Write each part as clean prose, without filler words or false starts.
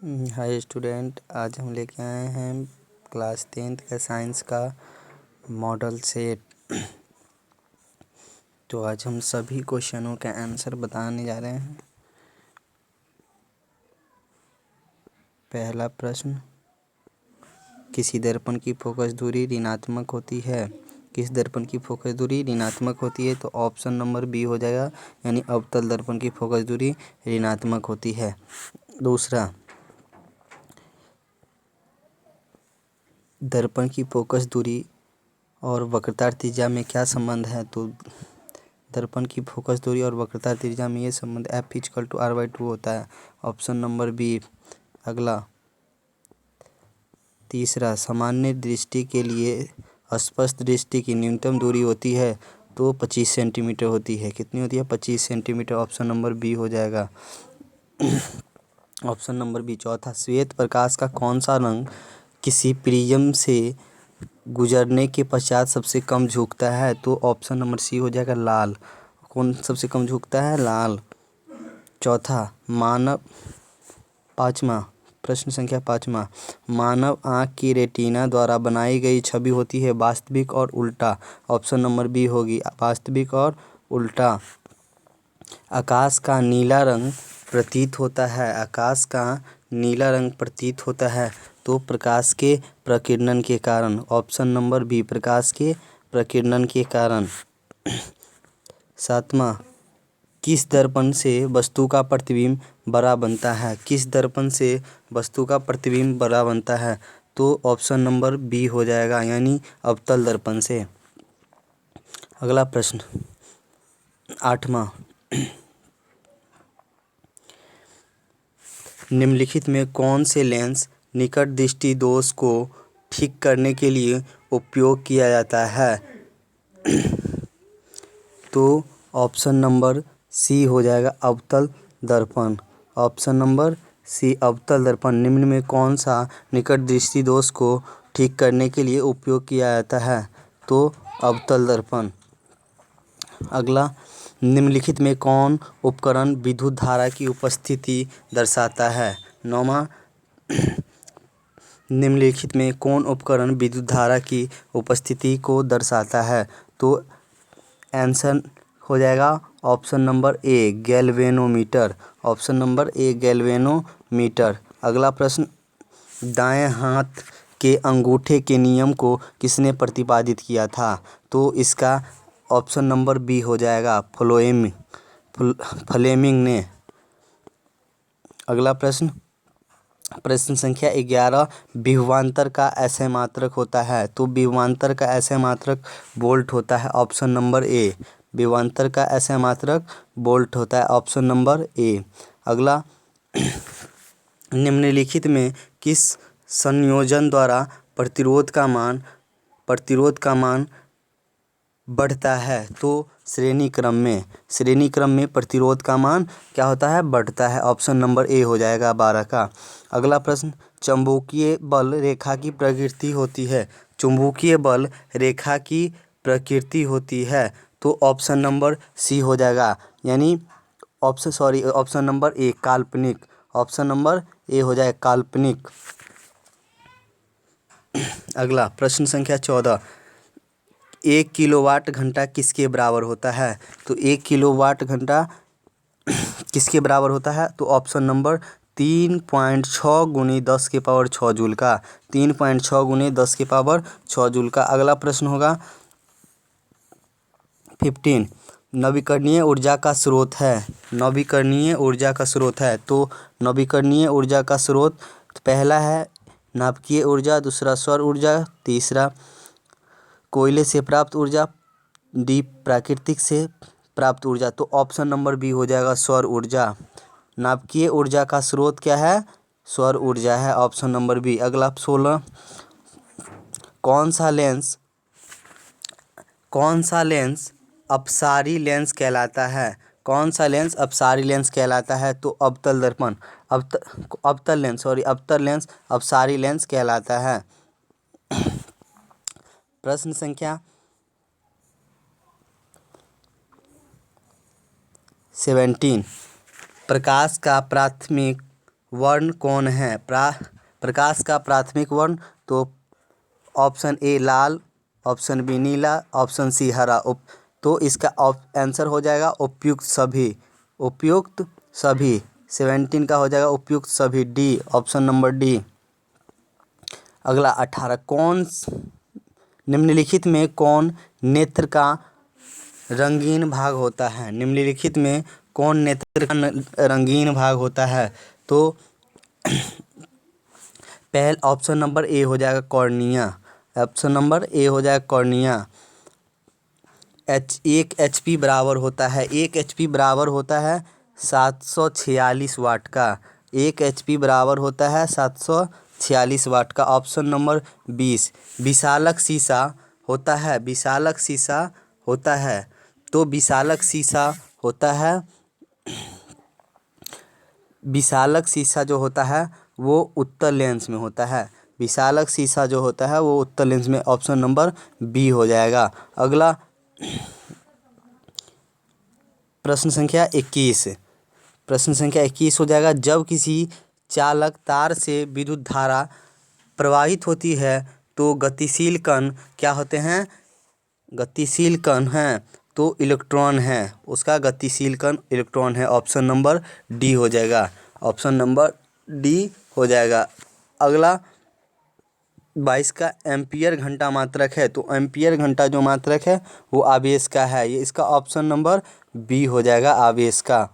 Hi student, आज हम लेके आए हैं क्लास 10th का साइंस का मॉडल सेट। तो आज हम सभी क्वेश्चनों का आंसर बताने जा रहे हैं। पहला प्रश्न, किसी दर्पण की फोकस दूरी ऋणात्मक होती है। किस दर्पण की फोकस दूरी ऋणात्मक होती है? तो ऑप्शन नंबर बी हो जाएगा, यानी अवतल दर्पण की फोकस दूरी ऋणात्मक होती है। दूसरा, दर्पण की फोकस दूरी और वक्रता त्रिज्या में क्या संबंध है? तो दर्पण की फोकस दूरी और वक्रता त्रिज्या में ये संबंध F=R/2 होता है। Option number B. अगला, तीसरा, सामान्य दृष्टि के लिए स्पष्ट दृष्टि की न्यूनतम दूरी होती है तो 25 सेंटीमीटर होती है। कितनी होती है? 25 सेंटीमीटर। ऑप्शन नंबर बी हो जाएगा। Option number B. चौथा, श्वेत प्रकाश का कौन सा रंग किसी प्रिज्म से गुजरने के पश्चात सबसे कम झुकता है? तो ऑप्शन नंबर सी हो जाएगा, लाल। कौन सबसे कम झुकता है? लाल। चौथा, प्रश्न संख्या 5वां, मानव आँख की रेटिना द्वारा बनाई गई छवि होती है वास्तविक और उल्टा। ऑप्शन नंबर बी होगी, वास्तविक और उल्टा। आकाश का नीला रंग प्रतीत होता है। आकाश का नीला रंग प्रतीत होता है तो प्रकाश के प्रकीर्णन के कारण। ऑप्शन नंबर बी, प्रकाश के प्रकीर्णन के कारण। 7वां, किस दर्पण से वस्तु का प्रतिबिंब बड़ा बनता है? किस दर्पण से वस्तु का प्रतिबिंब बड़ा बनता है? तो ऑप्शन नंबर बी हो जाएगा, यानी अवतल दर्पण से। अगला प्रश्न 8वां, निम्नलिखित में कौन से लेंस निकट दृष्टि दोष को ठीक करने के लिए उपयोग किया जाता है? तो ऑप्शन नंबर सी हो जाएगा, अवतल दर्पण। ऑप्शन नंबर सी, अवतल दर्पण निम्न में कौन सा निकट दृष्टि दोष को ठीक करने के लिए उपयोग किया जाता है? तो अवतल दर्पण। अगला, निम्नलिखित में कौन उपकरण विद्युत धारा की उपस्थिति दर्शाता है? 9वां, निम्नलिखित में कौन उपकरण विद्युत धारा की उपस्थिति को दर्शाता है? तो आंसर हो जाएगा option number A, galvanometer. Option number A, galvanometer. अगला प्रश्न, दाएं हाथ के अंगूठे के नियम को किसने प्रतिपादित किया था? तो इसका ऑप्शन नंबर बी हो जाएगा, फ्लेमिंग ने। अगला प्रश्न, प्रश्न संख्या 11, विभवांतर का ऐसे मात्रक होता है? तो विभवांतर का ऐसे मात्रक वोल्ट होता है। ऑप्शन नंबर ए, विभवांतर का ऐसे मात्रक वोल्ट होता है। Option number A. अगला, निम्नलिखित में किस संयोजन द्वारा प्रतिरोध का मान बढ़ता है? तो श्रेणी क्रम में प्रतिरोध का मान क्या होता है? बढ़ता है। ऑप्शन नंबर ए हो जाएगा, 12 का। अगला प्रश्न, चुंबकीय बल रेखा की प्रकृति होती है। चुंबकीय बल रेखा की प्रकृति होती है तो ऑप्शन नंबर सी हो जाएगा, यानी ऑप्शन नंबर ए, काल्पनिक। ऑप्शन नंबर ए हो जाए, काल्पनिक। अगला प्रश्न संख्या 14, 1 किलोवाट घंटा किसके बराबर होता है? तो 1 किलोवाट घंटा किसके बराबर होता है? तो ऑप्शन नंबर 3.6 × 10⁻6 जूल का। 3.6 × 10⁻6 जूल का। अगला प्रश्न होगा 15, नवीकरणीय ऊर्जा का स्रोत है। नवीकरणीय ऊर्जा का स्रोत है तो नवीकरणीय ऊर्जा का स्रोत पहला है नाभिकीय ऊर्जा, दूसरा सौर ऊर्जा, तीसरा कोयले से प्राप्त ऊर्जा, डी प्राकृतिक से प्राप्त ऊर्जा। तो ऑप्शन नंबर बी हो जाएगा, सौर ऊर्जा। नाभिकीय ऊर्जा का स्रोत क्या है? सौर ऊर्जा है। Option number B. अगला 16, कौन सा लेंस अपसारी लेंस कहलाता है? कौन सा लेंस अपसारी लेंस कहलाता है? तो अवतल लेंस अपसारी लेंस कहलाता है। प्रश्न संख्या 17, प्रकाश का प्राथमिक वर्ण कौन है? प्रकाश का प्राथमिक वर्ण, तो ऑप्शन ए लाल, ऑप्शन बी नीला, ऑप्शन सी हरा। तो इसका आंसर हो जाएगा उपयुक्त सभी। उपयुक्त सभी 17 का हो जाएगा उपयुक्त सभी, डी, ऑप्शन नंबर डी। अगला 18, निम्नलिखित में कौन नेत्र का रंगीन भाग होता है? निम्नलिखित में कौन नेत्र का रंगीन भाग होता है? तो पहले ऑप्शन नंबर ए हो जाएगा कॉर्निया। ऑप्शन नंबर ए हो जाएगा कॉर्निया। 1 HP बराबर होता है, 1 HP बराबर होता है 746 वाट का। 1 HP बराबर होता है 746 वाट का। ऑप्शन नंबर 20, विशालक शीशा होता है। विशालक शीशा होता है, तो विशालक शीशा होता है, विशालक शीशा जो होता है वो उत्तल लेंस में होता है। विशालक शीशा जो होता है वो उत्तल लेंस में, ऑप्शन नंबर बी हो जाएगा। अगला प्रश्न संख्या 21, प्रश्न संख्या 21 हो जाएगा, जब किसी चालक तार से विद्युत धारा प्रवाहित होती है तो गतिशील कण क्या होते हैं? गतिशील कण हैं, तो इलेक्ट्रॉन है। उसका गतिशील कण इलेक्ट्रॉन है। ऑप्शन नंबर डी हो जाएगा। ऑप्शन नंबर डी हो जाएगा। अगला 22 का एम्पियर घंटा मात्रक है, तो एम्पियर घंटा जो मात्रक है वो आवेश का है। ये इसका ऑप्शन नंबर बी हो जाएगा, आवेश का।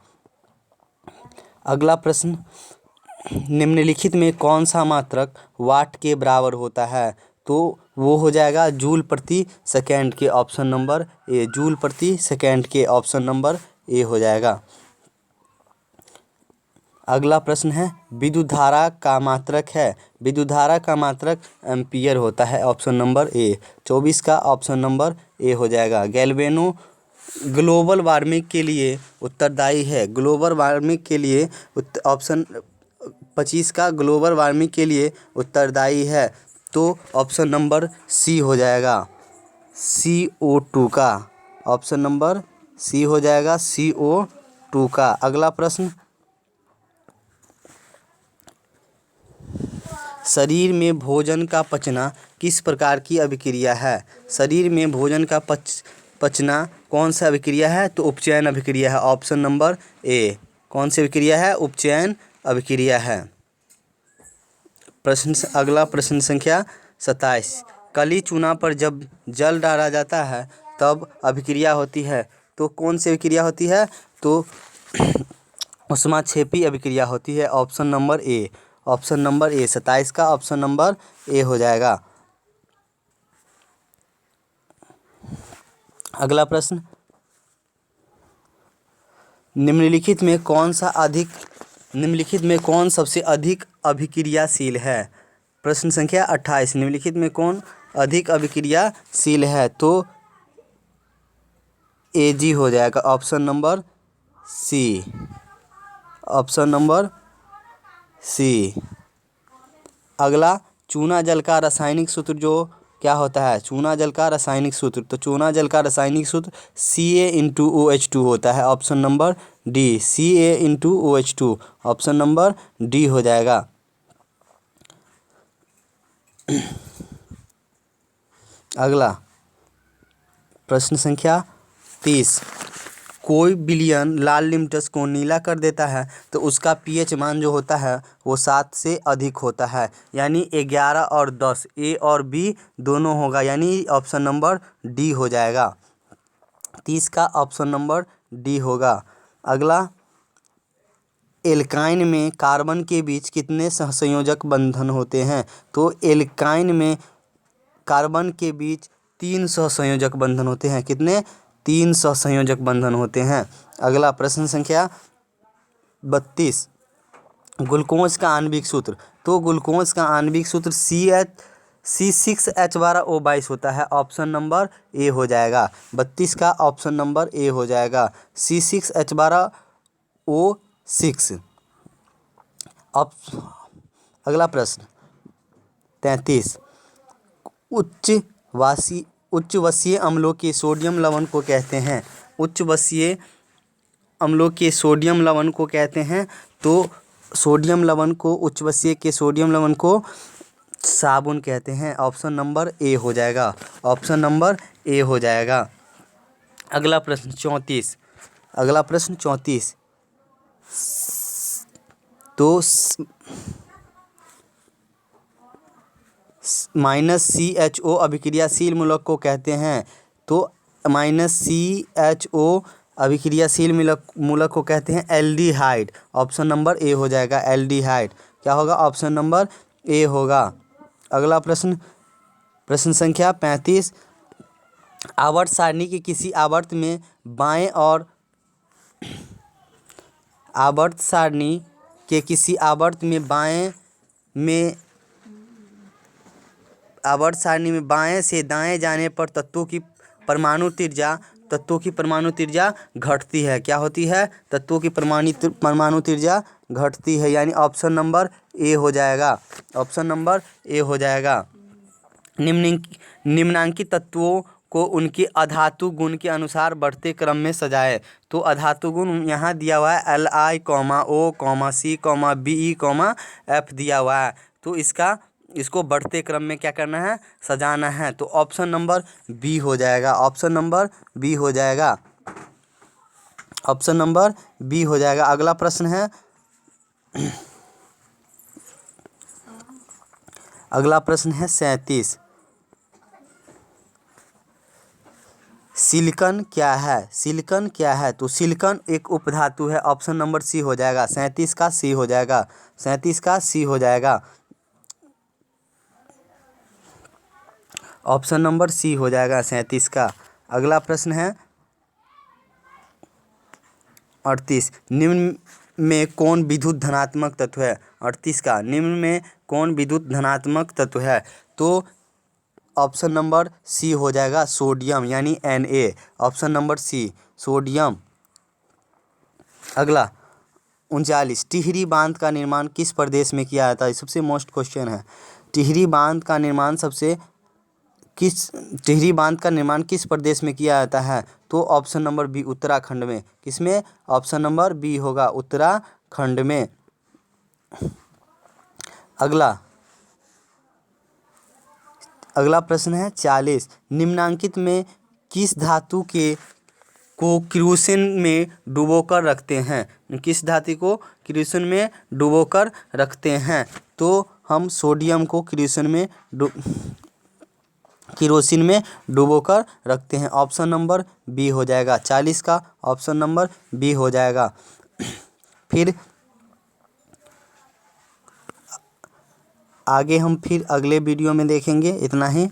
अगला प्रश्न, निम्नलिखित में कौन सा मात्रक वाट के बराबर होता है? तो वो हो जाएगा जूल प्रति सेकेंड के। ऑप्शन नंबर ए, जूल प्रति सेकेंड के। ऑप्शन नंबर ए हो जाएगा। अगला प्रश्न है, विद्युत धारा का मात्रक है। विद्युत धारा का मात्रक एम्पियर होता है। Option number A. 24 का ऑप्शन नंबर ए हो जाएगा। गैल्वेनो ग्लोबल वार्मिंग के लिए उत्तरदायी है। ग्लोबल वार्मिंग के लिए ऑप्शन 25 का ग्लोबल वार्मिंग के लिए उत्तरदायी है, तो ऑप्शन नंबर सी हो जाएगा, CO2 का। ऑप्शन नंबर सी हो जाएगा, CO2 का। अगला प्रश्न, शरीर में भोजन का पचना किस प्रकार की अभिक्रिया है? शरीर में भोजन का पचना कौन सा अभिक्रिया है? तो उपचयन अभिक्रिया है। Option number A. कौन सी अभिक्रिया है? उपचयन अभिक्रिया है। अगला प्रश्न संख्या 27, कली चूना पर जब जल डाला जाता है तब अभिक्रिया होती है, तो कौन सी अभिक्रिया होती है? तो ऊष्माक्षेपी अभिक्रिया होती है। Option number A. Option number A, 27 का ऑप्शन नंबर ए हो जाएगा। अगला प्रश्न, निम्नलिखित में कौन सबसे अधिक अभिक्रियाशील है? प्रश्न संख्या 28, निम्नलिखित में कौन अधिक अभिक्रियाशील है? तो Ag हो जाएगा। Option number C. Option number C. अगला, चूना जल का रासायनिक सूत्र जो क्या होता है? चूना जल का रासायनिक सूत्र, तो चूना जल का रासायनिक सूत्र CaOH2 होता है। Option number D, CaOH2। Option number D हो जाएगा। अगला प्रश्न संख्या 30, कोई विलयन लाल लिमटस को नीला कर देता है तो उसका pH मान जो होता है वो 7 से अधिक होता है, यानी 11 और 10, ए और बी दोनों होगा, यानी ऑप्शन नंबर डी हो जाएगा। 30 का ऑप्शन नंबर डी होगा। अगला, एल्काइन में कार्बन के बीच कितने सहसंयोजक बंधन होते हैं? तो एल्काइन में कार्बन के बीच 3 सहसंयोजक बंधन होते हैं। कितने? 3 सहसंयोजक बंधन होते हैं। अगला प्रश्न संख्या 32, ग्लूकोज का आणविक सूत्र, तो ग्लूकोज का आणविक सूत्र C6H12O22 होता है। ऑप्शन नंबर ए हो जाएगा। 32 का ऑप्शन नंबर ए हो जाएगा, C6H12O6। अगला प्रश्न 33, उच्च वसीय अम्लों के सोडियम लवण को कहते हैं। उच्च वसीय अम्लों के सोडियम लवण को कहते हैं, तो सोडियम लवण को, उच्चवसीय के सोडियम लवण को साबुन कहते हैं। ऑप्शन नंबर ए हो जाएगा, ऑप्शन नंबर ए हो जाएगा। अगला प्रश्न 34, अगला प्रश्न 34। तो -CHO अभिक्रियाशील मूलक को कहते हैं। तो -CHO अभिक्रियाशील मूलक को कहते हैं एल्डिहाइड। ऑप्शन नंबर ए हो जाएगा, एल्डिहाइड। क्या होगा? ऑप्शन नंबर ए होगा। अगला प्रश्न, प्रश्न संख्या 35। आवर्त सारणी के किसी आवर्त में बाएं और आवर्त सारणी के किसी आवर्त में आवर्त सारणी में बाएं से दाएं जाने पर तत्वों की परमाणु त्रिज्या घटती है। क्या होती है? तत्वों की परमाणु त्रिज्या घटती है, यानी ऑप्शन नंबर ए हो जाएगा, ऑप्शन नंबर ए हो जाएगा। निम्नांकित तत्वों को उनके अधातु गुण के अनुसार बढ़ते क्रम में सजाएं। तो अधातु गुण यहाँ दिया हुआ है Li, O, C, Be, F दिया हुआ है। तो इसको बढ़ते क्रम में क्या करना है? सजाना है। तो ऑप्शन नंबर बी हो जाएगा, ऑप्शन नंबर बी हो जाएगा, ऑप्शन नंबर बी हो जाएगा। अगला प्रश्न है, अगला प्रश्न है 37। सिलिकॉन क्या है? सिलिकॉन क्या है? तो सिलिकॉन एक उपधातु है। ऑप्शन नंबर सी हो जाएगा, 37 का सी हो जाएगा, 37 का सी हो जाएगा, ऑप्शन नंबर सी हो जाएगा 37 का। अगला प्रश्न है 38। निम्न में कौन विद्युत धनात्मक तत्व है? 38 का, निम्न में कौन विद्युत धनात्मक तत्व है? तो ऑप्शन नंबर सी हो जाएगा, सोडियम, यानी Na, option number C, sodium. अगला 39। टिहरी बांध का निर्माण किस प्रदेश में किया जाता है? सबसे मोस्ट क्वेश्चन है। टिहरी बांध का निर्माण टिहरी बांध का निर्माण किस प्रदेश में किया जाता है? तो ऑप्शन नंबर बी, उत्तराखंड में। किसमें? ऑप्शन नंबर बी होगा, उत्तराखंड में। अगला प्रश्न है 40। निम्नांकित में किस धातु को किरोसिन में डुबोकर रखते हैं? किस धातु को किरोसिन में डुबोकर रखते हैं? तो हम सोडियम को किरोसिन में डुबोकर रखते हैं। ऑप्शन नंबर बी हो जाएगा, 40 का, ऑप्शन नंबर बी हो जाएगा। फिर आगे हम फिर अगले वीडियो में देखेंगे। इतना ही।